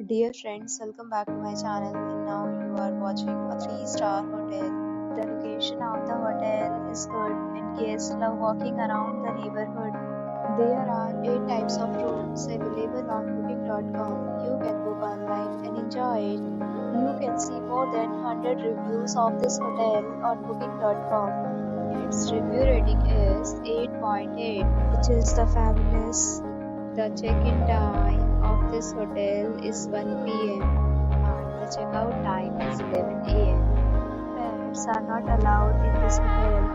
Dear friends, welcome back to my channel and now you are watching a 3-star hotel. The location of the hotel is good and guests love walking around the neighborhood. There are 8 types of rooms available on booking.com. You can book online and enjoy it. You can see more than 100 reviews of this hotel on booking.com. Its review rating is 8.8, which is the fabulous. The check-in time of this hotel is 1 p.m. and the checkout time is 11 a.m. Pets are not allowed in this hotel.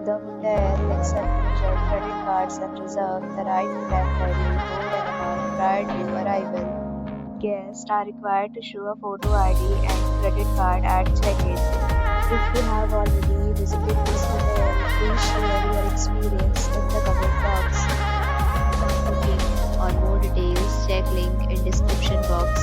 The hotel accepts major credit cards and reserves the right to temporarily hold an amount prior to arrival. Guests are required to show a photo ID and credit card at check-in. If you have already visited this hotel, please share your experience in the comment box. For more details, check link in description box.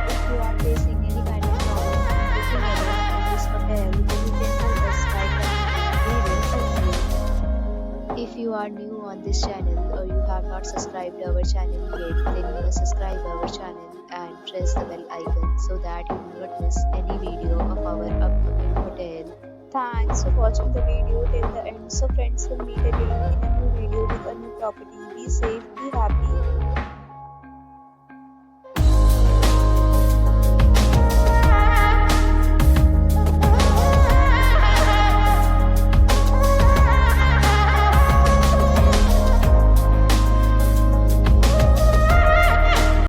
If you are facing any kind of problem in booking a room in this hotel, then you can help us by commenting. We will help you. If you are new on this channel or you have not subscribed our channel yet, then you must subscribe our channel and press the bell icon so that you do not miss any video of our upcoming hotel. Thanks for watching the video till the end. So friends, will meet again in a new video with a new property. Be safe, be happy.